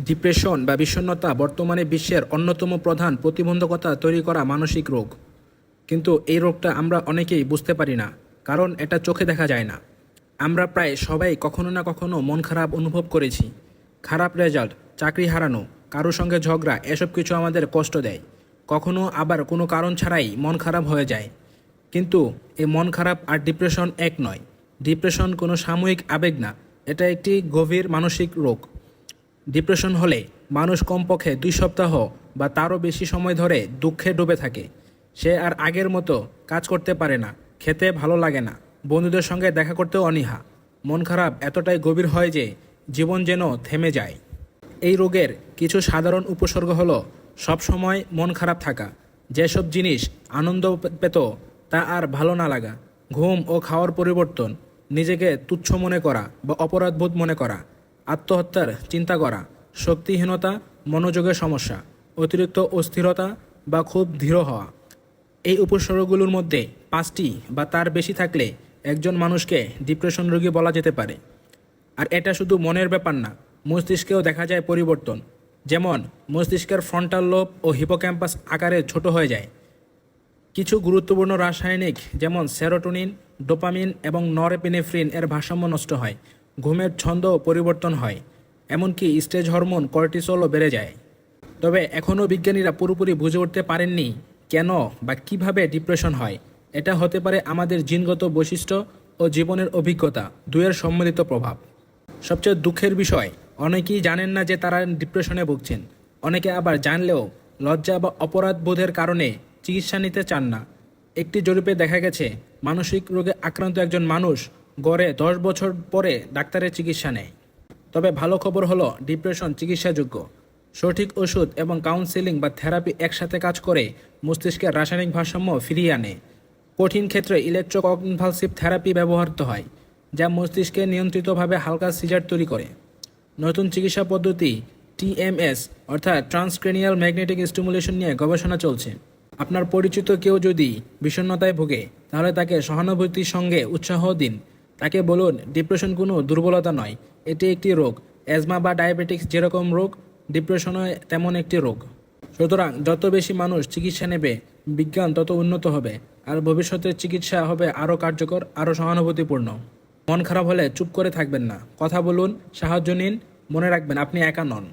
Depression বা বিষণ্ণতা বর্তমানে বিশ্বের অন্যতম প্রধান প্রতিবন্ধকতা তৈরি করা মানসিক রোগ। কিন্তু এই রোগটা আমরা অনেকেই বুঝতে পারি না, কারণ এটা চোখে দেখা যায় না। আমরা প্রায় সবাই কখনো না কখনো মন খারাপ অনুভব করেছি। খারাপ রেজাল্ট, চাকরি হারানো, কারো সঙ্গে ঝগড়া, এসব কিছু আমাদের কষ্ট দেয়। কখনো আবার কোনো কারণ ছাড়াই মন খারাপ হয়ে যায়। কিন্তু এই মন খারাপ আর ডিপ্রেশন এক নয়। ডিপ্রেশন কোনো সাময়িক আবেগ না, এটা একটি গভীর মানসিক রোগ। ডিপ্রেশন হলে মানুষ কমপক্ষে 2 সপ্তাহ বা তারও বেশি সময় ধরে দুঃখে ডুবে থাকে। সে আর আগের মতো কাজ করতে পারে না, খেতে ভালো লাগে না, বন্ধুদের সঙ্গে দেখা করতেও অনীহা। মন খারাপ এতটাই গভীর হয় যে জীবন যেন থেমে যায়। এই রোগের কিছু সাধারণ উপসর্গ হলো সবসময় মন খারাপ থাকা, যেসব জিনিস আনন্দ পেত তা আর ভালো না লাগা, ঘুম ও খাওয়ার পরিবর্তন, নিজেকে তুচ্ছ মনে করা বা অপরাধবোধ মনে করা, আত্মহত্যার চিন্তা করা, শক্তিহীনতা, মনোযোগের সমস্যা, অতিরিক্ত অস্থিরতা বা খুব ধীর হওয়া। এই উপসর্গগুলোর মধ্যে 5টি বা তার বেশি থাকলে একজন মানুষকে ডিপ্রেশন রোগী বলা যেতে পারে। আর এটা শুধু মনের ব্যাপার না, মস্তিষ্কেও দেখা যায় পরিবর্তন। যেমন মস্তিষ্কের ফ্রন্টাল লোব ও হিপোক্যাম্পাস আকারে ছোট হয়ে যায়। কিছু গুরুত্বপূর্ণ রাসায়নিক যেমন সেরোটোনিন, ডোপামিন এবং নরএপিনেফ্রিন এর ভারসাম্য নষ্ট হয়। ঘুমের ছন্দ পরিবর্তন হয়, এমনকি স্ট্রেস হরমোন কর্টিসলও বেড়ে যায়। তবে এখনও বিজ্ঞানীরা পুরোপুরি বুঝে উঠতে পারেননি কেন বা কিভাবে ডিপ্রেশন হয়। এটা হতে পারে আমাদের জিনগত বৈশিষ্ট্য ও জীবনের অভিজ্ঞতা দুয়ের সম্মিলিত প্রভাব। সবচেয়ে দুঃখের বিষয়, অনেকেই জানেন না যে তারা ডিপ্রেশনে ভুগছেন। অনেকে আবার জানলেও লজ্জা বা অপরাধ বোধের কারণে চিকিৎসা নিতে চান না। একটি জরিপে দেখা গেছে মানসিক রোগে আক্রান্ত একজন মানুষ গড়ে 10 বছর পরে ডাক্তারের চিকিৎসা নেয়। তবে ভালো খবর হলো ডিপ্রেশন চিকিৎসাযোগ্য। সঠিক ওষুধ এবং কাউন্সেলিং বা থেরাপি একসাথে কাজ করে মস্তিষ্কের রাসায়নিক ভারসাম্য ফিরিয়ে আনে। কঠিন ক্ষেত্রে ইলেকট্রোকনভালসিভ থেরাপি ব্যবহৃত হয়, যা মস্তিষ্কে নিয়ন্ত্রিতভাবে হালকা সিজার তৈরি করে। নতুন চিকিৎসা পদ্ধতি টিএমএস অর্থাৎ ট্রান্সক্রেনিয়াল ম্যাগনেটিক স্টিমুলেশন নিয়ে গবেষণা চলছে। আপনার পরিচিত কেউ যদি বিষণ্ণতায় ভোগে, তাহলে তাকে সহানুভূতির সঙ্গে উৎসাহ দিন। তাকে বলুন ডিপ্রেশন কোনো দুর্বলতা নয়, এটি একটি রোগ। অ্যাজমা বা ডায়াবেটিক্স যেরকম রোগ, ডিপ্রেশনও তেমন একটি রোগ। সুতরাং যত বেশি মানুষ চিকিৎসা নেবে, বিজ্ঞান তত উন্নত হবে, আর ভবিষ্যতের চিকিৎসা হবে আরও কার্যকর, আরও সহানুভূতিপূর্ণ। মন খারাপ হলে চুপ করে থাকবেন না, কথা বলুন, সাহায্য নিন। মনে রাখবেন আপনি একা নন।